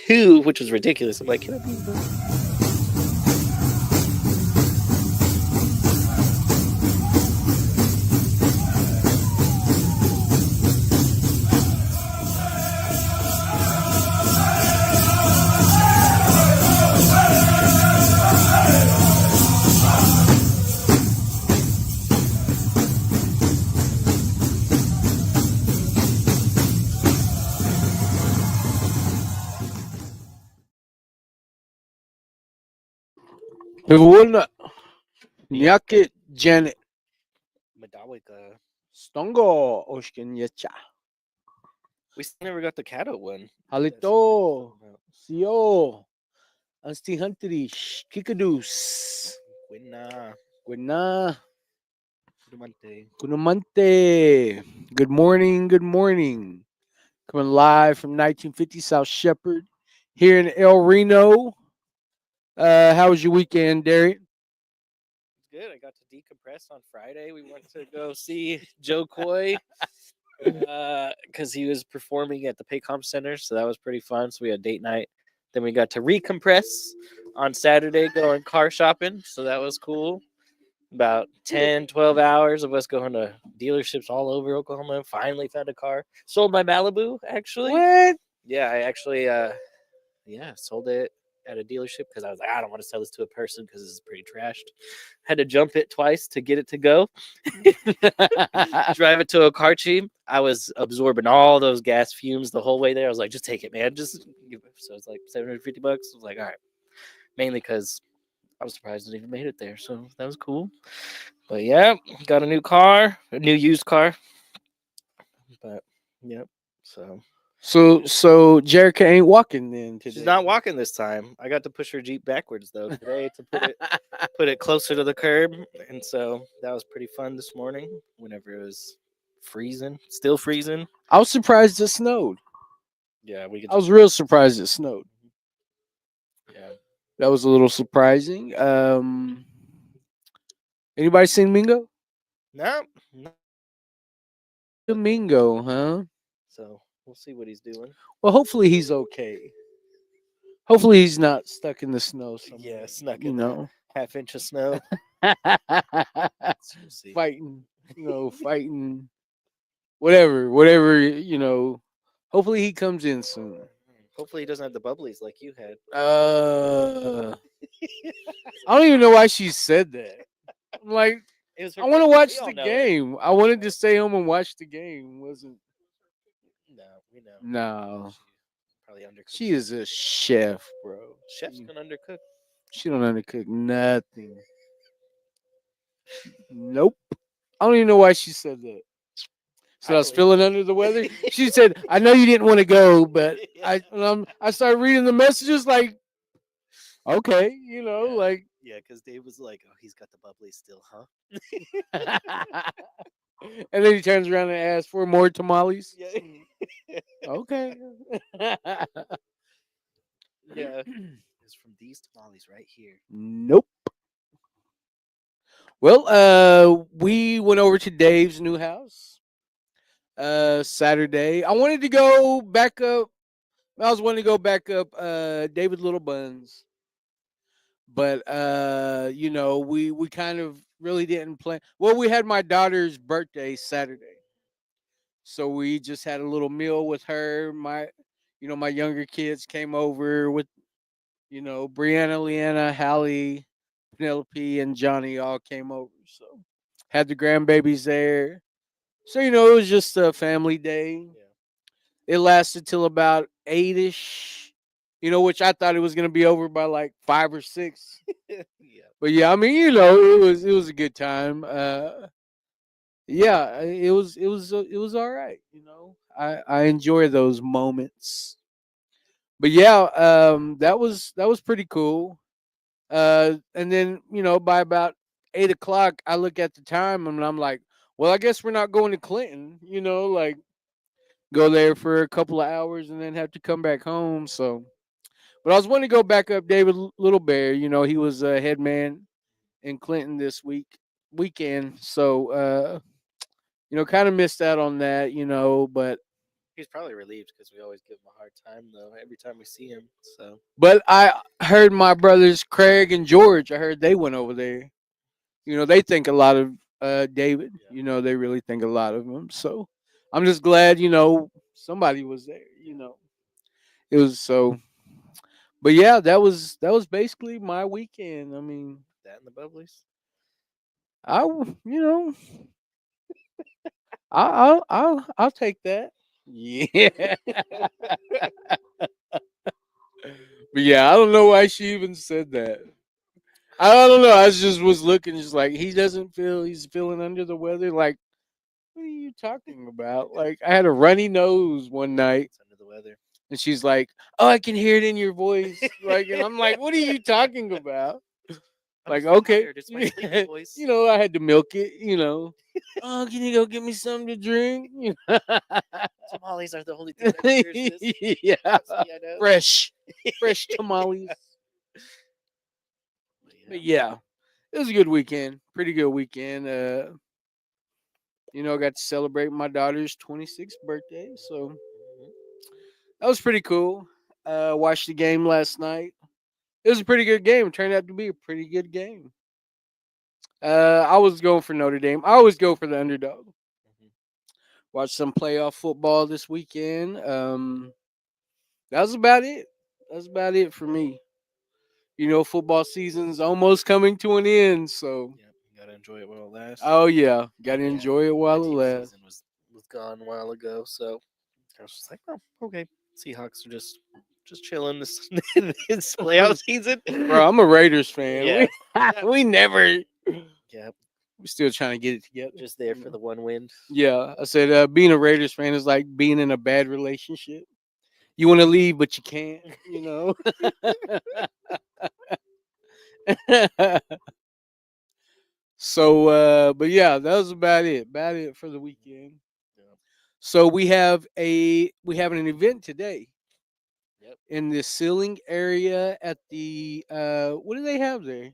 2, which was ridiculous. I'm like, can I be? Wywołana Jakie Janet Madawika. Stongo Oshkenyecha We still never got the Cato one. Halito Sio Ansti Hunterish Kikadus Winna. Gwena Dumante. Kunamante. Good morning, good morning. Coming live from 1950 South Shepherd here in El Reno. How was your weekend, Derek? Good. I got to decompress on Friday. We went to go see Joe Coy because he was performing at the Paycom Center, so that was pretty fun. So we had date night. Then we got to recompress on Saturday going car shopping, so that was cool. About 10, 12 hours of us going to dealerships all over Oklahoma. Finally found a car. Sold my Malibu, actually. What? Yeah, I actually sold it at a dealership because I was like, I don't want to sell this to a person because this is pretty trashed. Had to jump it twice to get it to go. Drive it to a car cheap. I was absorbing all those gas fumes the whole way there. I was like, just take it, man. Just so it's like $750. I was like, all right. Mainly because I was surprised it even made it there. So that was cool. But yeah, got a new car, a new used car. But yep. So Jerica ain't walking then today. She's not walking this time. I got to push her Jeep backwards though today to put it closer to the curb, and so that was pretty fun this morning. Whenever it was freezing, still freezing. I was surprised it snowed. Yeah, we could. I was real surprised it snowed. Yeah, That was a little surprising. Anybody seen Mingo? no. Mingo, huh? So we'll see what he's doing. Well, hopefully he's okay. Hopefully he's not stuck in the snow somewhere. Yeah, snuck You in know, half-inch of snow. We'll see. fighting, fighting, whatever. Hopefully he comes in soon. Hopefully he doesn't have the bubblies like you had. I don't even know why she said that. I'm like, It was her I want to birthday. watch We all the know it. game. I wanted to stay home and watch the game. Wasn't No, we know. no. Probably undercooked. She is a chef, bro. Chef's gonna undercook. She don't undercook nothing. Nope. I don't even know why she said that. So I was feeling under the weather. She said, "I know you didn't want to go, but I started reading the messages like, okay, like." Yeah, because Dave was like, "Oh, he's got the bubbly still, huh?" And then he turns around and asks for more tamales. Yeah. Okay. Yeah. It's from these tamales right here. Nope. Well, we went over to Dave's new house Saturday. I wanted to go back up. I was wanting to go back up David Little Buns. But we kind of really didn't plan. Well, we had my daughter's birthday Saturday. So we just had a little meal with her. My younger kids came over with, Brianna, Leanna, Hallie, Penelope, and Johnny all came over. So had the grandbabies there. So, it was just a family day. Yeah. It lasted till about 8ish, which I thought it was going to be over by like 5 or 6. Yeah. But yeah, I mean, it was a good time. Yeah, it was all right. I enjoy those moments. But yeah, that was pretty cool. And then by about 8 o'clock, I look at the time and I'm like, well, I guess we're not going to Clinton. Like go there for a couple of hours and then have to come back home. So, but I was wanting to go back up David Little Bear. He was a head man in Clinton this weekend. So, kind of missed out on that. But He's probably relieved because we always give him a hard time though every time we see him. So But I heard my brothers Craig and George. I heard they went over there. They think a lot of David. yeah, They really think a lot of him. So I'm just glad somebody was there. It was so. But yeah, that was basically my weekend. I mean, that and the bubblies. I w- you know I'll take that. Yeah. But yeah, I don't know why she even said that. I don't know. I just was looking, just like he doesn't feel he's feeling under the weather. Like, what are you talking about? Like, I had a runny nose one night, It's under the weather. and she's like, "Oh, I can hear it in your voice." Like, and I'm like, "What are you talking about?" I'm Like, just okay, tired. It's my sleepy voice. I had to milk it. Oh, can you go get me something to drink? Tamales are the only thing that cures this. Yeah, Trust me, I know. fresh tamales. But But yeah. yeah, it was a good weekend. Pretty good weekend. I got to celebrate my daughter's 26th birthday, so Mhm. that was pretty cool. Watched the game last night. It was a pretty good game. It turned out to be a pretty good game. I was going for Notre Dame. I always go for the underdog. Mhm. Watched some playoff football this weekend. That was about it. That's about it for me. Football season's almost coming to an end, so Yep, you gotta enjoy it while it lasts. oh yeah, got to Yeah, enjoy it my while it team lasts. season was gone a while ago, so I was just like, oh, okay. Seahawks are just chilling this this playoff season. Bro, I'm a Raiders fan. Yeah, We never. yeah, We still trying to get it together. just there for the one win. Yeah, I said being a Raiders fan is like being in a bad relationship. You want to leave, but you can't. So, but yeah, that was about it. About it for the weekend. Yeah. So we have an event today Yep. in the ceiling area at the what do they have there?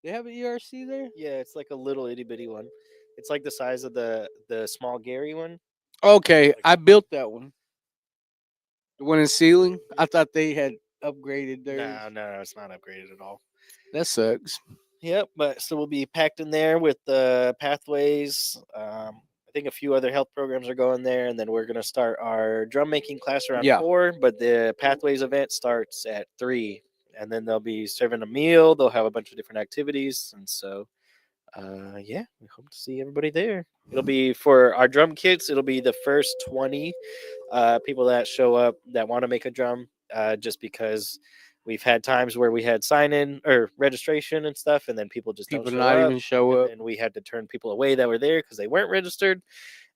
They have an ERC there. Yeah, it's like a little itty bitty one. It's like the size of the small Gary one. Okay, Like I built that one. The one in ceiling. I thought they had upgraded theirs. no, no, it's not upgraded at all. That sucks. Yep, but so we'll be packed in there with the pathways. I think a few other health programs are going there, and then we're gonna start our drum making class around Yeah. 4. But the pathways event starts at 3, and then they'll be serving a meal. They'll have a bunch of different activities, and so yeah, we hope to see everybody there. It'll be for our drum kits. It'll be the first 20 people that show up that want to make a drum, just because we've had times where we had sign in or registration and stuff, and then people just don't People show not up. even show And up. then we had to turn people away that were there because they weren't registered.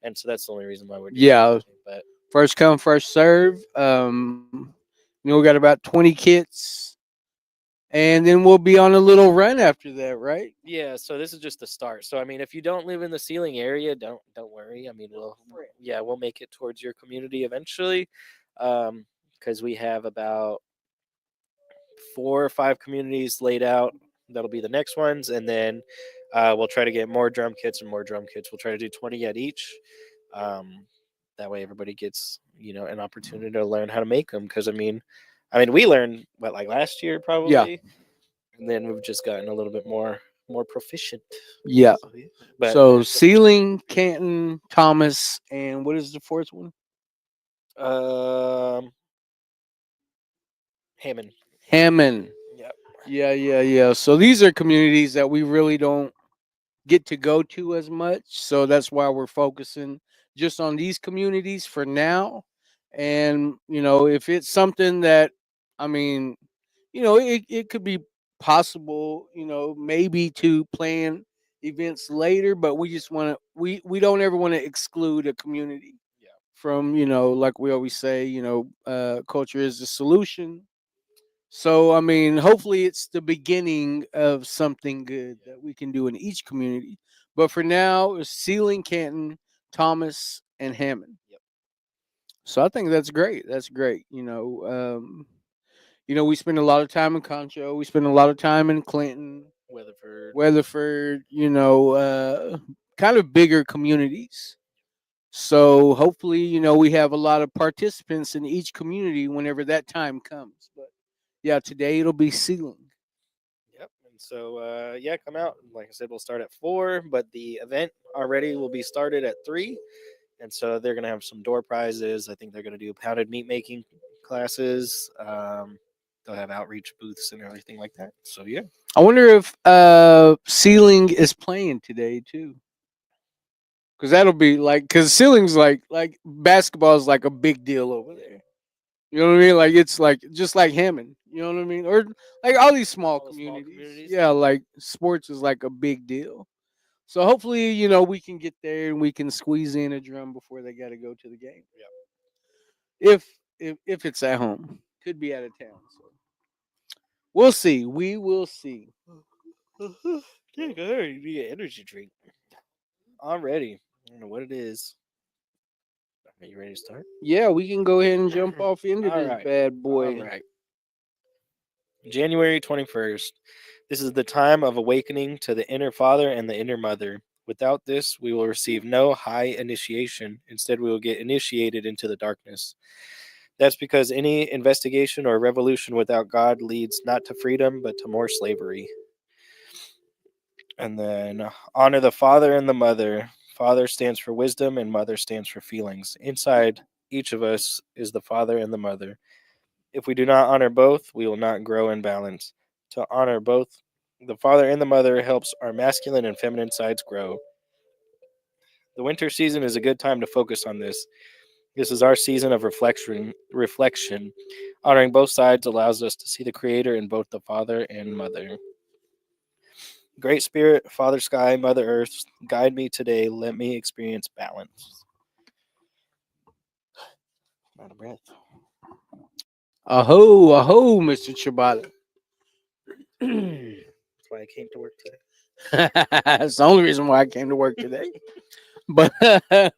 And so that's the only reason why we're doing Yeah. it. But First come, first serve. We got about 20 kits, and then we'll be on a little run after that, right? yeah, so this is just the start. So I mean, if you don't live in the ceiling area, don't worry. I mean, we'll make it towards your community eventually, because we have about 4 or 5 communities laid out. That'll be the next ones, and then we'll try to get more drum kits and more drum kits. We'll try to do 20 at each. Um, that way, everybody gets an opportunity to learn how to make them. Because I mean, we learned what, like last year Yeah. probably, and then we've just gotten a little bit more proficient. Yeah. So, yeah. But So there's Ceiling, Canton, Thomas, and what is the fourth one? Hammond. Hammond. Yep. Yeah. So these are communities that we really don't get to go to as much. So that's why we're focusing just on these communities for now. And, if it's something that, I mean, it could be possible, maybe to plan events later, but we just want to, we don't ever want to exclude a community Yeah. from, like we always say, culture is the solution. So, I mean, hopefully it's the beginning of something good Yeah. that we can do in each community. But for now, it's Sealing, Canton, Thomas, and Hammond. Yep. So I think that's great. That's great. We spend a lot of time in Concho. We spend a lot of time in Clinton, Weatherford. Weatherford. Kind of bigger communities. So hopefully, we have a lot of participants in each community whenever that time comes. But yeah, today it'll be sealing. Yep. And so, yeah, come out. Like I said, we'll start at 4, but the event already will be started at 3. And so they're going to have some door prizes. I think they're going to do pounded meat making classes. They'll have outreach booths and everything like that. So, yeah. I wonder if sealing is playing today too. Cause that'll be like, cause ceiling's like basketball is like a big deal over there. You know what I mean? Like it's like just like Hammond. You know what I mean? Or like all these small All the small communities. communities. Yeah, like sports is like a big deal. So hopefully, we can get there and we can squeeze in a drum before they got to go to the game. Yep. If it's at home, could be out of town. So we'll see. We will see. Yeah, go ahead. You need an energy drink. Already. I don't know what it is. Are you ready to start? Yeah, we can go ahead and jump off into All this right. bad All boy. right. January 21st. This is the time of awakening to the inner father and the inner mother. Without this, we will receive no high initiation. Instead, we will get initiated into the darkness. That's because any investigation or revolution without God leads not to freedom, but to more slavery. And then honor the father and the mother. Father stands for wisdom, and mother stands for feelings. Inside each of us is the father and the mother. If we do not honor both, we will not grow in balance. To honor both the father and the mother helps our masculine and feminine sides grow. The winter season is a good time to focus on this. This is our season of reflection. Honoring both sides allows us to see the creator in both the father and mother. Great Spirit, Father Sky, Mother Earth, guide me today. Let me experience balance. Out of breath. Aho, Mr. Chibata. That's why I came to work today. That's the only reason why I came to work today. But I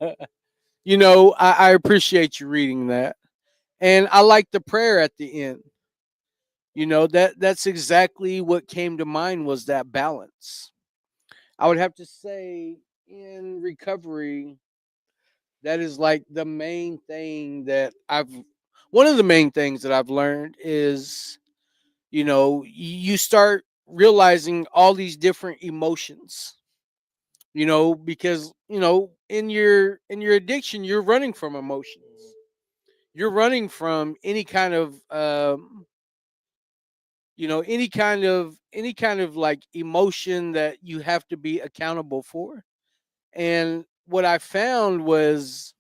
appreciate you reading that. And I like the prayer at the end. That's exactly what came to mind was that balance. I would have to say in recovery, that is like the main thing that I've one of the main things that I've learned is, you start realizing all these different emotions, because, in your addiction, you're running from emotions. You're running from any kind of any kind of like emotion that you have to be accountable for. And what I found was,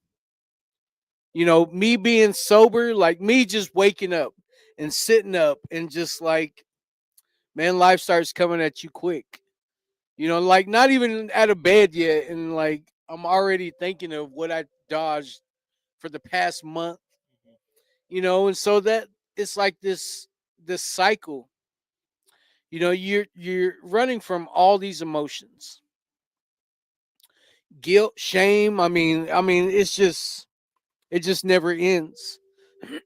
me being sober, like me just waking up and sitting up and just like, man, life starts coming at you quick. Like not even out of bed yet. And like, I'm already thinking of what I dodged for the past month, and so that it's like this cycle. You're running from all these emotions, guilt, shame. I mean, it just never ends.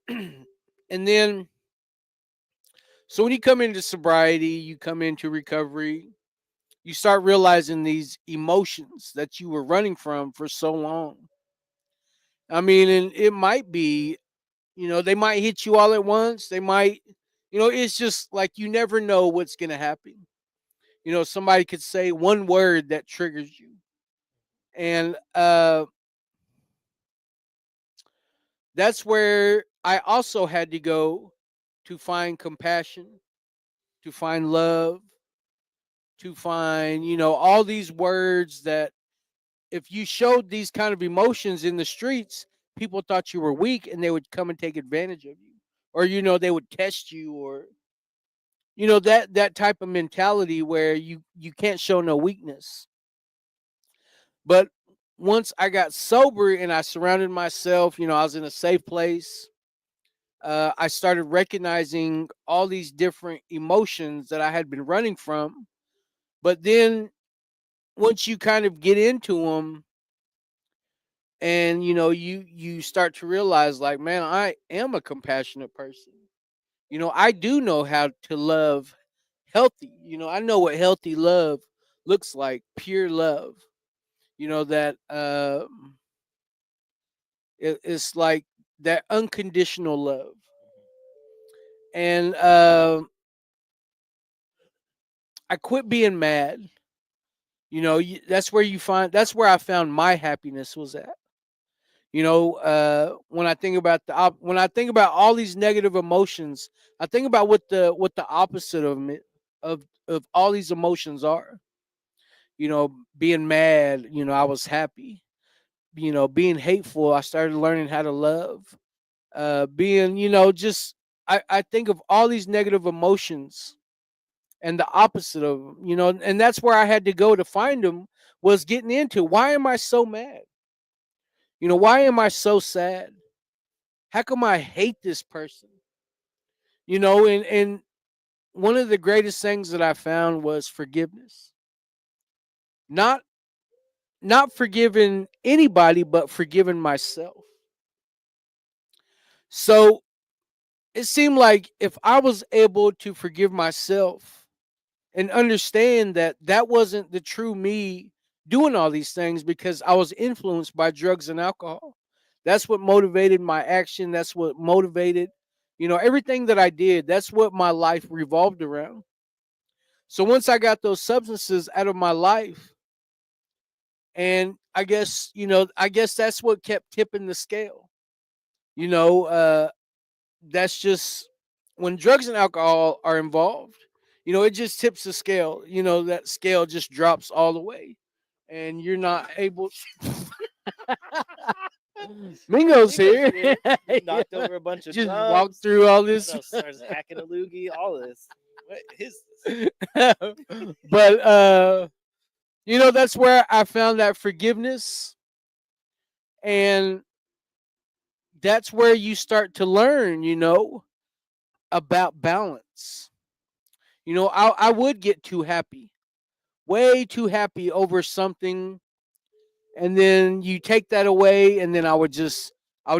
And then, so when you come into sobriety, you come into recovery, you start realizing these emotions that you were running from for so long. I mean, and it might be, they might hit you all at once. They might, it's just like you never know what's going to happen. Somebody could say one word that triggers you. And that's where I also had to go to find compassion, to find love, to find, all these words that if you showed these kind of emotions in the streets, people thought you were weak and they would come and take advantage of you. Or, they would test you, or, that type of mentality where you can't show no weakness. But once I got sober and I surrounded myself, I was in a safe place. I started recognizing all these different emotions that I had been running from. But then once you kind of get into them, and you start to realize, like, man, I am a compassionate person. I do know how to love healthy. I know what healthy love looks like, pure love. That It's like that unconditional love. And I quit being mad. That's where you find. That's where I found my happiness was at. When I think about when I think about all these negative emotions, I think about what the opposite of all these emotions are. Being mad. I was happy. Being hateful, I started learning how to love. Being, just I think of all these negative emotions and the opposite of them. And that's where I had to go to find them, was getting into why am I so mad? Why am I so sad? How come I hate this person? And one of the greatest things that I found was forgiveness. Not not forgiving anybody, but forgiving myself. So it seemed like if I was able to forgive myself and understand that that wasn't the true me doing all these things, because I was influenced by drugs and alcohol. That's what motivated my action. That's what motivated, everything that I did. That's what my life revolved around. So once I got those substances out of my life, and I guess that's what kept tipping the scale. You know, uh, that's just when drugs and alcohol are involved. It just tips the scale. That scale just drops all the way, and you're not able. Mingo's Mingo's here. here. He Yeah. knocked over a bunch of Just walk drums. through all What this. else? Starts hacking a loogie. All of this. What is this? But that's where I found that forgiveness, and that's where you start to learn, about balance. I would get too happy, way too happy over something, and then you take that away, and then I would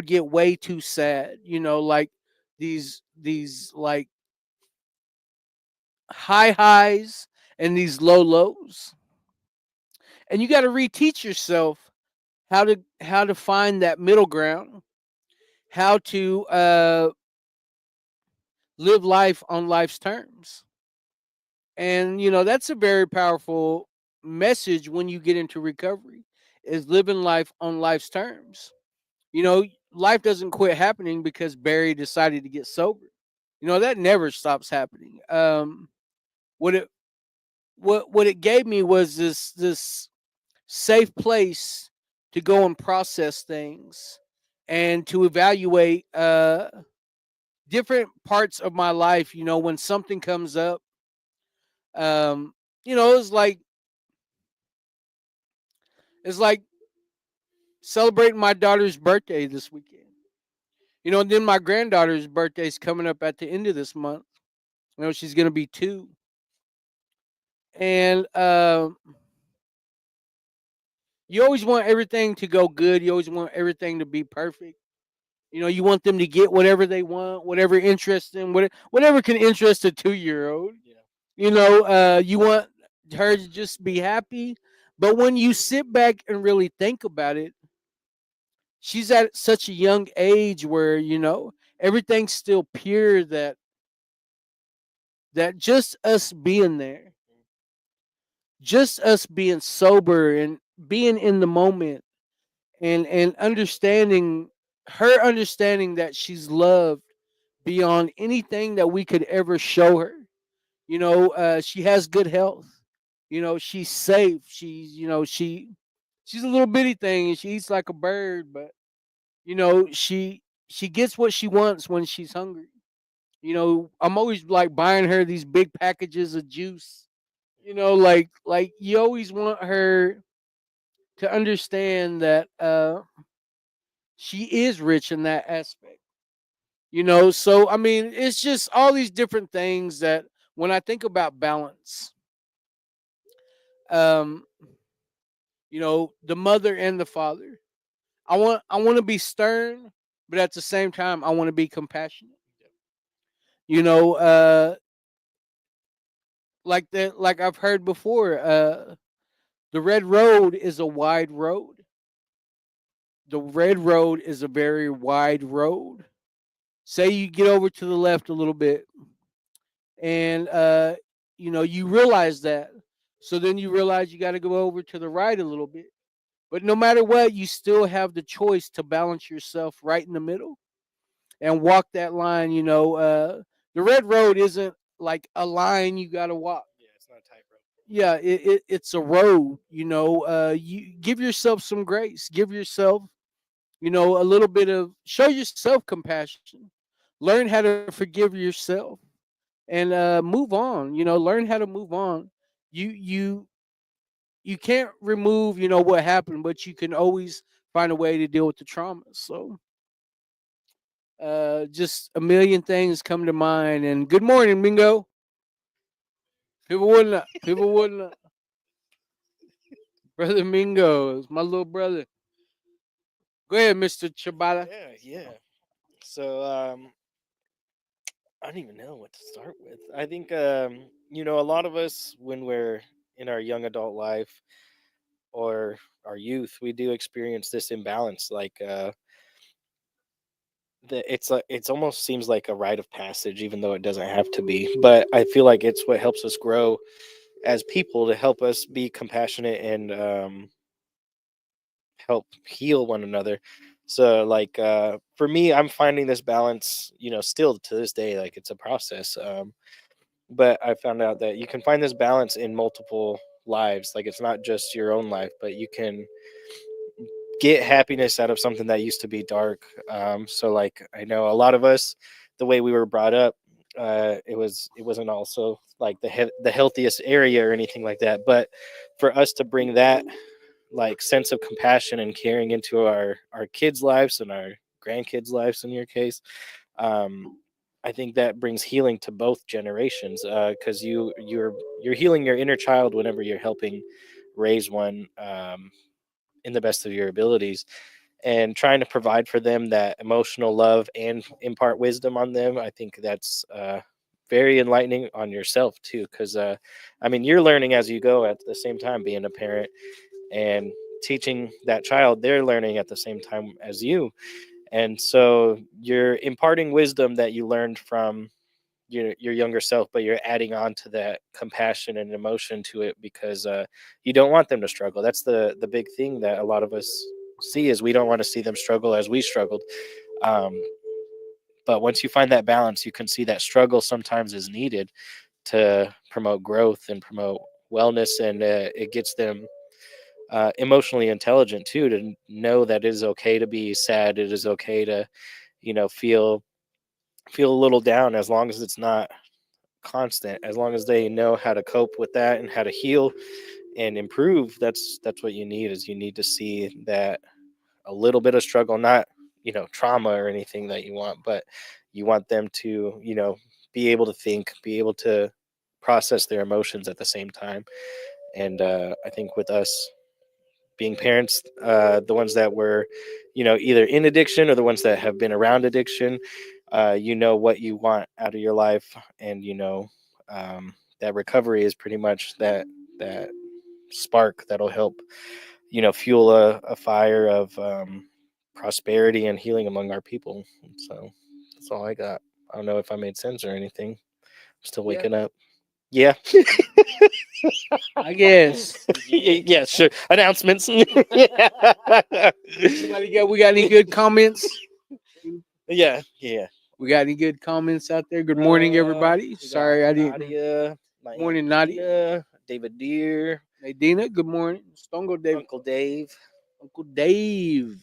get way too sad. Like these like high highs and these low lows, and you got to reteach yourself how to find that middle ground, how to live life on life's terms. And that's a very powerful message when you get into recovery, is living life on life's terms. You know, life doesn't quit happening because Barry decided to get sober. That never stops happening. What it what it gave me was this safe place to go and process things, and to evaluate different parts of my life. When something comes up, um, it's like celebrating my daughter's birthday this weekend. And then my granddaughter's birthday is coming up at the end of this month. She's gonna be 2, and you always want everything to go good. You always want everything to be perfect. You want them to get whatever they want, whatever interests them, whatever can interest a 2-year-old. Yeah. You want her to just be happy. But when you sit back and really think about it, she's at such a young age where everything's still pure, that just us being there, just us being sober and being in the moment, and understanding that she's loved beyond anything that we could ever show her. She has good health. She's safe. She's a little bitty thing, and she eats like a bird, but she gets what she wants when she's hungry. I'm always like buying her these big packages of juice. Like you always want her to understand that she is rich in that aspect. So I mean, it's just all these different things that when I think about balance, um, the mother and the father. I want to be stern, but at the same time, I want to be compassionate. You know, uh, like I've heard before, the red road is a wide road, the red road is a very wide road. Say you get over to the left a little bit, and you realize that. So then you realize you got to go over to the right a little bit. But no matter what, you still have the choice to balance yourself right in the middle and walk that line. The red road isn't like a line you got to walk. Yeah, it's not a tightrope. Yeah, it's a road. You give yourself some grace. Give yourself, a little bit of show yourself compassion. Learn how to forgive yourself and move on. Learn how to move on. You can't remove, what happened, but you can always find a way to deal with the trauma. So just a million things come to mind. And good morning, Mingo. People wouldn't brother Mingo is my little brother. Go ahead, Mr. Chabata. Yeah, yeah. So I don't even know what to start with. I think a lot of us when we're in our young adult life or our youth, we do experience this imbalance. Like it's almost seems like a rite of passage, even though it doesn't have to be. But I feel like it's what helps us grow as people to help us be compassionate and help heal one another. So like for me, I'm finding this balance, still to this day, like it's a process. But I found out that you can find this balance in multiple lives. Like it's not just your own life, but you can get happiness out of something that used to be dark. So like I know a lot of us, the way we were brought up, it wasn't also like the healthiest area or anything like that. But for us to bring that like sense of compassion and caring into our kids' lives and our grandkids' lives in your case, um, I think that brings healing to both generations because you're healing your inner child whenever you're helping raise one in the best of your abilities and trying to provide for them that emotional love and impart wisdom on them. I think that's very enlightening on yourself too because I mean you're learning as you go at the same time being a parent and teaching that child they're learning at the same time as you, and so you're imparting wisdom that you learned from your younger self, but you're adding on to that compassion and emotion to it because you don't want them to struggle. That's the big thing that a lot of us see is we don't want to see them struggle as we struggled. um, but once you find that balance, you can see that struggle sometimes is needed to promote growth and promote wellness, and it gets them emotionally intelligent too to know that it is okay to be sad. It is okay to feel a little down as long as it's not constant, as long as they know how to cope with that and how to heal and improve. That's what you need, is you need to see that a little bit of struggle, not trauma or anything that you want, but you want them to be able to think, be able to process their emotions at the same time. And I think with us being parents, the ones that were, either in addiction or the ones that have been around addiction, you know what you want out of your life, and that recovery is pretty much that spark that'll help, fuel a fire of prosperity and healing among our people. So that's all I got. I don't know if I made sense or anything. I'm still Yeah, waking up. Yeah. I guess. Yeah, sure. Announcements. Yeah. We got any good comments? Yeah, yeah. We got any good comments out there? Good morning, everybody. We got Sorry, I didn't. Nadia, my aunt Morning, Nadia. Dina, David Deer, Nadina, good morning. Stongo David. Uncle Dave. Uncle Dave.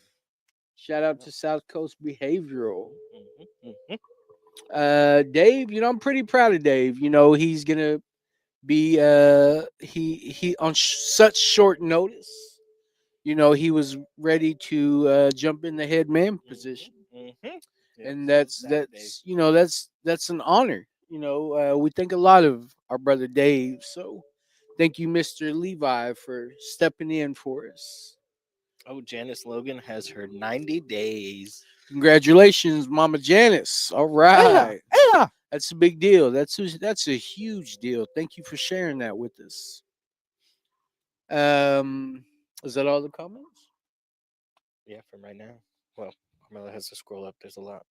Shout out to South Coast Behavioral. Mhm. Dave, I'm pretty proud of Dave. He's gonna be he on such short notice. He was ready to jump in the head man position, Mhm. Yep. and So that's is that Dave. that's that's an honor. We think a lot of our brother Dave. So thank you, Mr. Levi, for stepping in for us. Oh, Janice Logan has her 90 days. Congratulations, Mama Janice. All Yeah, right. yeah. That's a big deal. That's a huge deal. Thank you for sharing that with us. Um, is that all the comments? Yeah, from right now. Well, Carmelo has to scroll up. There's a lot.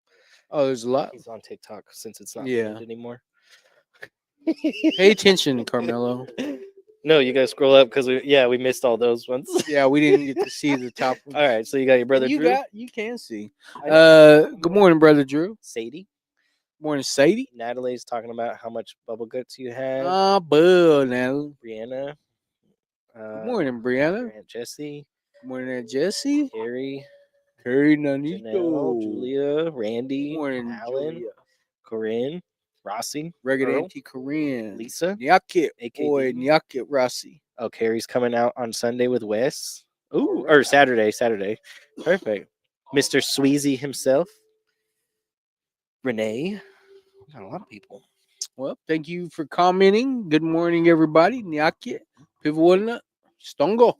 Oh, there's a lot. He's on TikTok since it's not Yeah. pinned anymore. Pay attention, Carmelo. No, you guys scroll up because we missed all those ones. Yeah, we didn't get to see the top ones. All right, so you got your brother And Drew. you can see. I know. Good morning, brother Drew. Sadie. Morning, Sadie. Natalie's talking about how much bubble guts you have. Ah, boo now. Brianna. Good morning, Your Brianna. Aunt Jessie. Good morning, Jesse. Carrie. Hey, Janelle. Nanito. Julia. Randy. Good morning, Alan. Julia. Corinne. Rossi. Regular Earl. Auntie Corinne. Lisa. Nyakit. AKB. Boy, Nyakit Rossi. Oh, Carrie's coming out on Sunday with Wes. Ooh, All or right. Saturday. Perfect. Mr. Sweezy himself. Renee. We got a lot of people. Well, thank you for commenting. Good morning, everybody. Nyakit. Pivola. Stongo.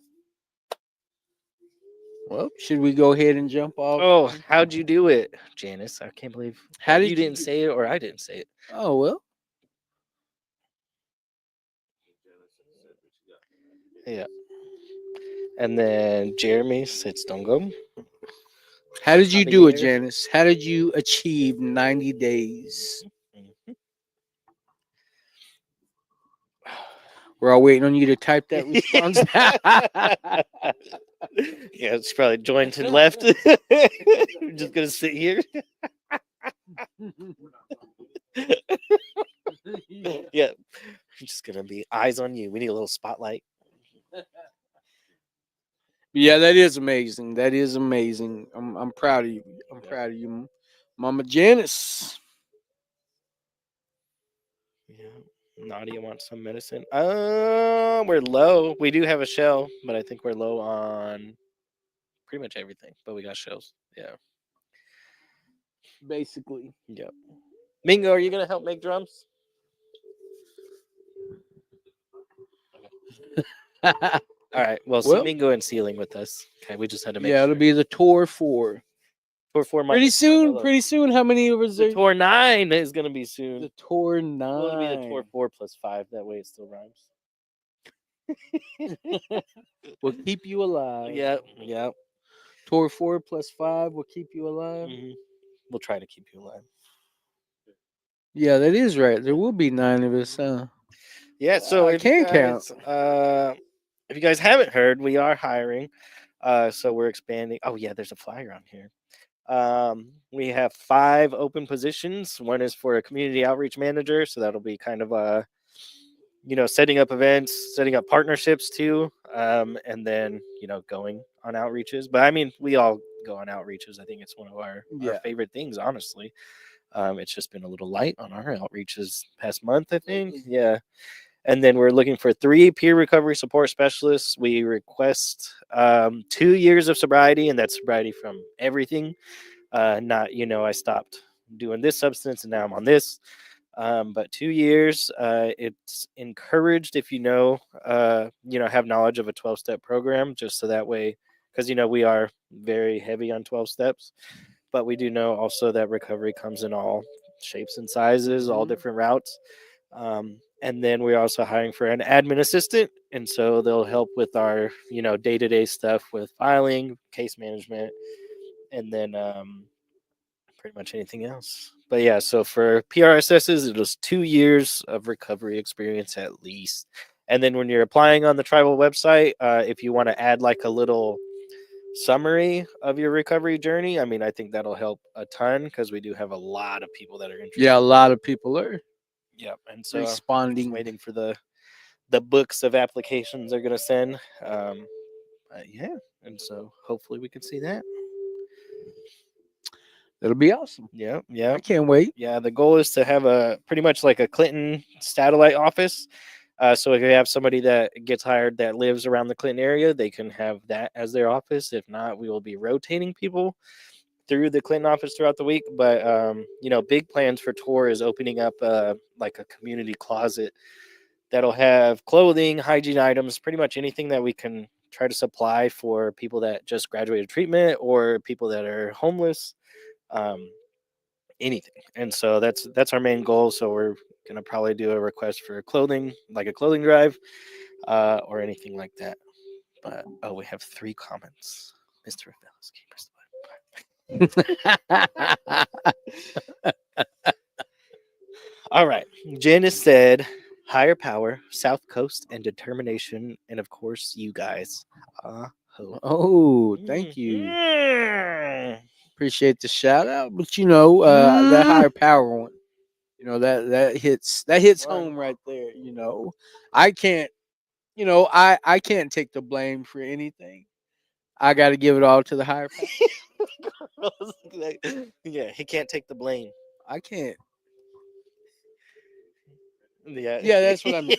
Well, should we go ahead and jump off? Oh, how'd you do it, Janice? I can't believe How did you didn't say it or I didn't say it. Oh, well. Yeah. And then Jeremy said Stongo. How did you do it, Javier. Janice? How did you achieve 90 days? Mhm. We're all waiting on you to type that response. Yeah, she probably joined and left. We're just gonna sit here. Yeah, I'm just gonna be eyes on you. We need a little spotlight. Yeah, that is amazing. That is amazing. I'm proud of you. I'm proud of you, Mama Janice. Yeah. Nadia wants some medicine. We're low. We do have a shell, but I think we're low on pretty much everything. But we got shells. Yeah. Basically. Yep. Mingo, are you gonna help make drums? All right. Well, see Well, Mingo and Ceiling with us. Okay, we just had to make yeah, sure. it'll be the tour 4. Tour 4 Pretty soon. Pretty soon. How many of us The are? Tour 9 is gonna be soon. The tour Well, it'll be the 9. Tour 4 plus 5. That way it still rhymes. Will keep you alive. Yep. Tour 4 plus 5 will keep you alive. Mm-hmm. We'll try to keep you alive. Yeah, that is right. There will be 9 of us, huh? Yeah. So I can't count. if you guys haven't heard, we are hiring. So we're expanding. Oh yeah, there's a flyer on here. We have 5 open positions. One is for a community outreach manager, so that'll be kind of setting up events, setting up partnerships too, and then going on outreaches. But I mean, we all go on outreaches. I think it's one of our favorite things, honestly. It's just been a little light on our outreaches past month, I think. Yeah. And then we're looking for 3 peer recovery support specialists. We request 2 years of sobriety, and that's sobriety from everything. Not, I stopped doing this substance and now I'm on this. But 2 years. It's encouraged if have knowledge of a 12-step program, just so that way, because we are very heavy on 12 steps. But we do know also that recovery comes in all shapes and sizes, all different routes. And then we're also hiring for an admin assistant. And so they'll help with our, day-to-day stuff with filing, case management, and then pretty much anything else. But yeah, so for PRSSs, it was 2 years of recovery experience at least. And then when you're applying on the tribal website, if you want to add like a little summary of your recovery journey, I mean, I think that'll help a ton because we do have a lot of people that are interested. Yeah, a lot of people are. Yep, and so responding. just waiting for the books of applications they're gonna send. Yeah, and so hopefully we can see that. It'll be awesome. Yeah. I can't wait. Yeah, the goal is to have a pretty much like a Clinton satellite office. So if you have somebody that gets hired that lives around the Clinton area, they can have that as their office. If not, we will be rotating people through the Clinton office throughout the week. But big plans for tour is opening up like a community closet that'll have clothing, hygiene items, pretty much anything that we can try to supply for people that just graduated treatment or people that are homeless. Anything. And so that's our main goal. So we're gonna probably do a request for clothing, like a clothing drive, or anything like that. But we have 3 comments. Mr. Rafelowski, press the button. All right. Janice said, higher power, South Coast, and determination, and of course, you guys. Oh, thank you. Mhm. Appreciate the shout out. But that higher power one, that hits home right there. I can't, I can't take the blame for anything. I got to give it all to the higher power. Yeah, he can't take the blame. I can't. Yeah. Yeah, that's what I mean.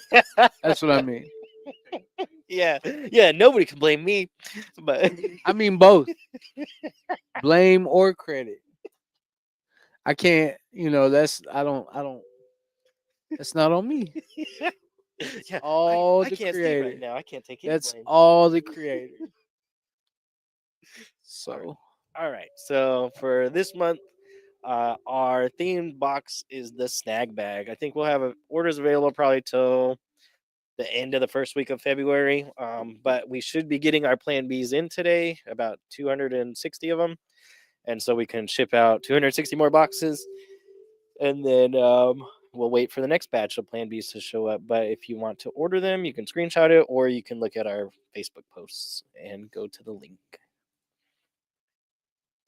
That's what I mean. Yeah. Yeah, nobody can blame me. But I mean both. Blame or credit. I can't, I don't that's not on me. yeah, All I the can't see right creator. now. I can't take any That's blame. all the creator. So All right. So for this month, our themed box is the snag bag. I think we'll have orders available probably till the end of the first week of February. But we should be getting our Plan Bs in today, about 260 of them, and so we can ship out 260 more boxes, and then we'll wait for the next batch of Plan Bs to show up. But if you want to order them, you can screenshot it, or you can look at our Facebook posts and go to the link.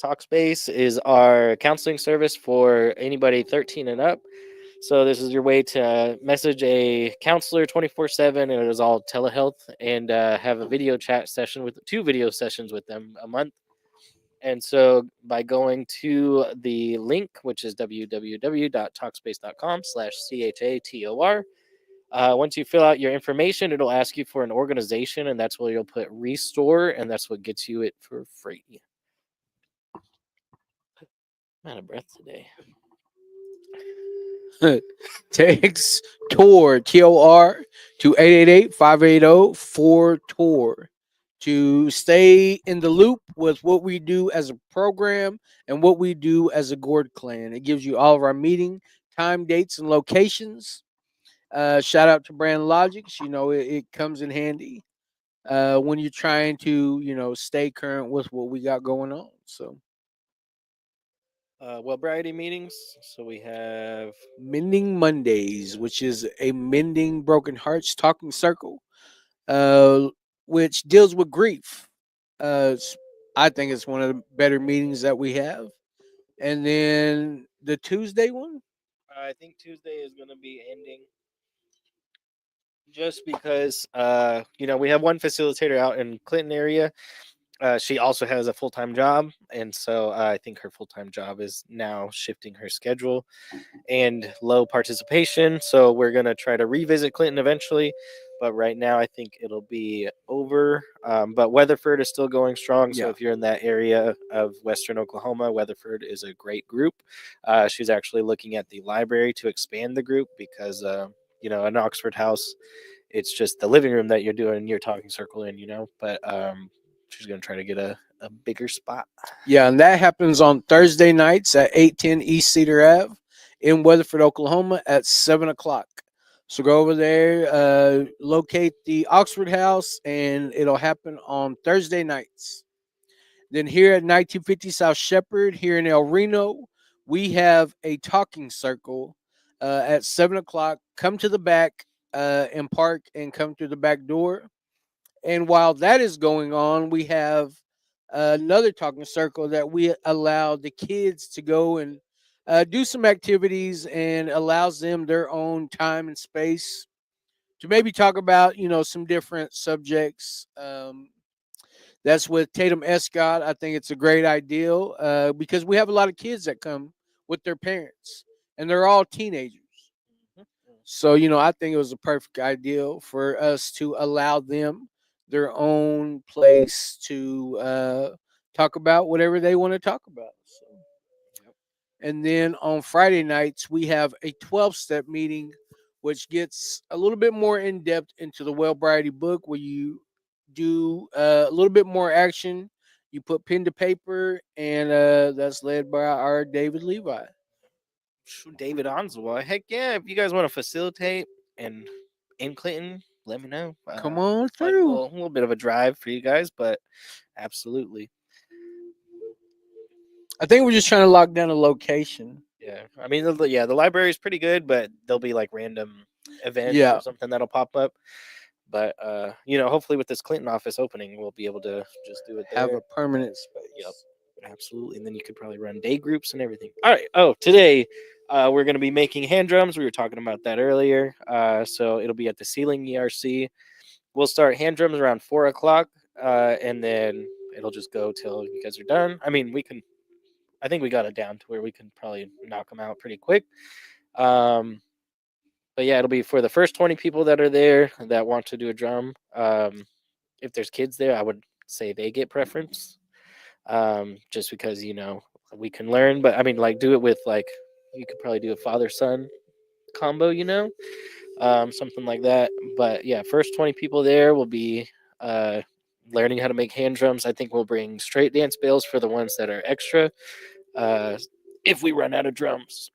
Talkspace is our counseling service for anybody 13 and up. So this is your way to message a counselor 24/7, and it is all telehealth, and have a video chat session with 2 video sessions with them a month. And so by going to the link, which is www.talkspace.com/CHATOR, once you fill out your information, it'll ask you for an organization, and that's where you'll put restore, and that's what gets you it for free. I'm out of breath today. text TOR TOR to 888-580-4TOR to stay in the loop with what we do as a program and what we do as a Gourd clan. It gives you all of our meeting time, dates, and locations. Shout out to Brand Logics. It comes in handy when you're trying to, stay current with what we got going on. So Variety meetings. So we have Mending Mondays, which is a mending broken hearts talking circle, which deals with grief. I think it's one of the better meetings that we have. And then the Tuesday one, I think Tuesday is going to be ending just because we have one facilitator out in Clinton area. She also has a full-time job, and so I think her full-time job is now shifting her schedule and low participation. So we're gonna try to revisit Clinton eventually, but right now I think it'll be over. But Weatherford is still going strong. So yeah, if you're in that area of Western Oklahoma, Weatherford is a great group. She's actually looking at the library to expand the group because in Oxford House, it's just the living room that you're doing your talking circle in. But she's gonna try to get a bigger spot. yeah, and that happens on Thursday nights at 810 East Cedar Ave in Weatherford, Oklahoma at 7 o'clock. So go over there, locate the Oxford House, and it'll happen on Thursday nights. Then here at 1950 South Shepherd, here in El Reno, we have a talking circle at 7 o'clock. Come to the back and park and come through the back door. And while that is going on, we have another talking circle that we allow the kids to go and do some activities and allows them their own time and space to maybe talk about, some different subjects. That's with Tatum Escott. I think it's a great idea because we have a lot of kids that come with their parents, and they're all teenagers. So, I think it was a perfect idea for us to allow them their own place to talk about whatever they want to talk about. So, and then on Friday nights, we have a 12-step meeting, which gets a little bit more in depth into the Wellbriety book, where you do a little bit more action. You put pen to paper, and that's led by our David Levi. David Onslow. Heck yeah! If you guys want to facilitate and in Clinton, let me know. Come on Like a through. little bit of a drive for you guys, but absolutely. I think we're just trying to lock down a location. Yeah, I mean, the library is pretty good, but there'll be like random events Yeah. or something that'll pop up. But hopefully with this Clinton office opening, we'll be able to just do it Have there. a permanent Yep, space. absolutely. And then you could probably run day groups and everything. All right. Oh, today we're going to be making hand drums. We were talking about that earlier. So it'll be at the Ceiling ERC. We'll start hand drums around 4 o'clock, and then it'll just go till you guys are done. I mean, we can. I think we got it down to where we can probably knock them out pretty quick. Um, but yeah, it'll be for the first 20 people that are there that want to do a drum. If there's kids there, I would say they get preference, just because we can learn. But I mean, like, do it with like you could probably do a father son combo, something like that. But yeah, first 20 people there will be uh, learning how to make hand drums. I think we'll bring straight dance bales for the ones that are extra. Uh, if we run out of drums.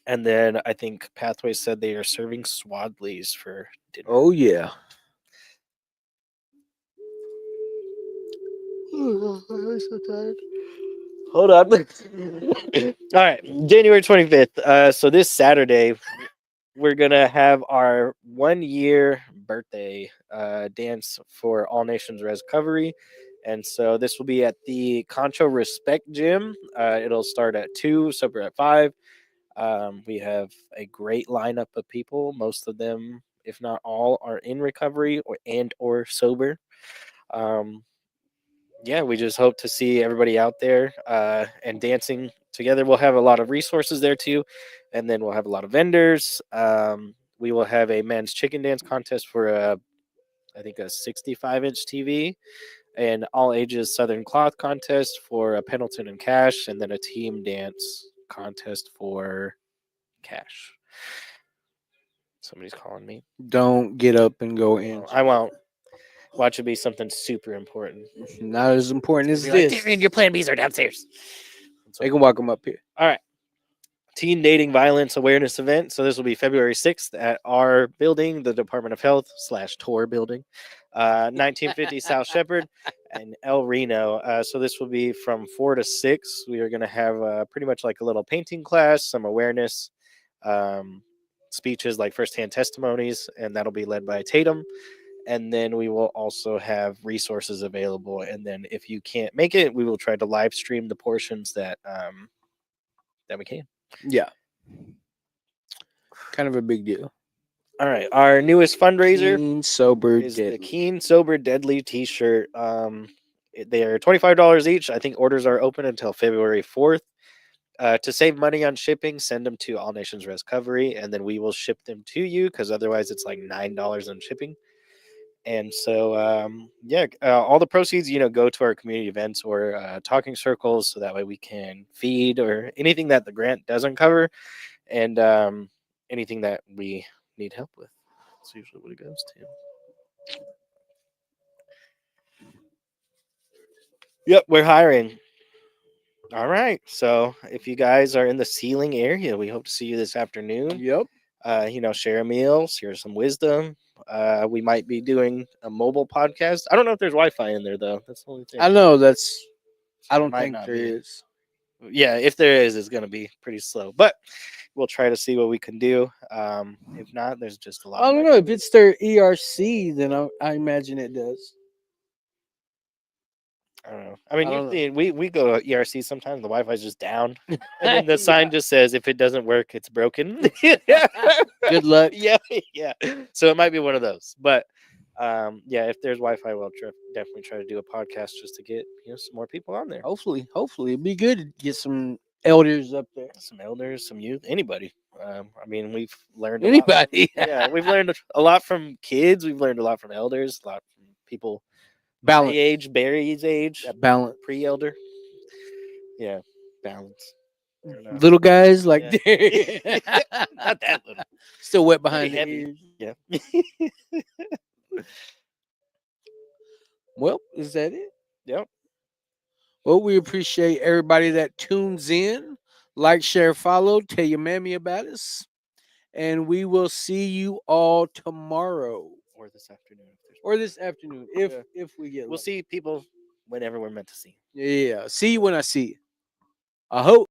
And then I think Pathway said they are serving swadleys for dinner. Oh yeah. I'm so tired. Hold on. All right, January 25th. So this Saturday, we're gonna have our 1 year birthday dance for All Nations Recovery, and so this will be at the Concho Respect Gym. It'll start at 2, supper at 5. We have a great lineup of people. Most of them, if not all, are in recovery or sober. Um, yeah, we just hope to see everybody out there and dancing together. We'll have a lot of resources there too, and then we'll have a lot of vendors. We will have a men's chicken dance contest for I think a 65-inch TV, and all ages Southern cloth contest for a Pendleton and cash, and then a team dance contest for cash. Somebody's calling me. Don't get up and go in. I won't. Watch it be something super important. Not as important as Be like, this. Darren, your plan Bs are downstairs. They can walk them up here. All right. Teen Dating Violence Awareness Event. So this will be February 6th at our building, the Department of Health / Tor building, 1950 South Shepherd and El Reno. So this will be from 4 to 6. We are going to have pretty much like a little painting class, some awareness speeches like firsthand testimonies, and that'll be led by Tatum. And then we will also have resources available. And then if you can't make it, we will try to live stream the portions that we can. Yeah. Kind of a big deal. All right, our newest fundraiser Keen, sober, is deadly. the Keen Sober Deadly T-shirt. They are $25 each. I think orders are open until February 4th. To save money on shipping, send them to All Nations Recovery, and then we will ship them to you because otherwise it's like $9 on shipping. And so, all the proceeds, go to our community events or talking circles, so that way we can feed or anything that the grant doesn't cover, and anything that we need help with. That's usually what it goes to. Yep, we're hiring. All right. So if you guys are in the Ceiling area, we hope to see you this afternoon. Yep. Share a meal, share some wisdom. We might be doing a mobile podcast. I don't know if there's Wi-Fi in there though. That's the only thing. I know that's. So I it don't might think not there be. is. Yeah, if there is, it's gonna be pretty slow. But we'll try to see what we can do. If not, there's just a lot. I of don't know if it's their ERC, then I imagine it does. I don't know. I mean, I don't usually we go to ERC sometimes. The Wi-Fi's just down, and then the sign just says, "If it doesn't work, it's broken." Good luck. Yeah, yeah. So it might be one of those. But if there's Wi-Fi, we'll definitely try to do a podcast just to get some more people on there. Hopefully, it'd be good to get some elders up there. Some elders, some youth, anybody. I mean, we've learned a lot. Anybody. Yeah, we've learned a lot from kids. We've learned a lot from elders. A lot from people. Balance. My age, Barry's age, That balance. pre-elder. Yeah, balance. Little guys like Yeah. Not that little. Still wet behind the Pretty heavy. ears. Yeah. Well, is that it? Yep. Well, we appreciate everybody that tunes in. Like, share, follow. Tell your mammy about us. And we will see you all tomorrow. Or this afternoon. Or this afternoon, if we get We'll lucky. see people whenever we're meant to see. Yeah. See you when I see you. I hope.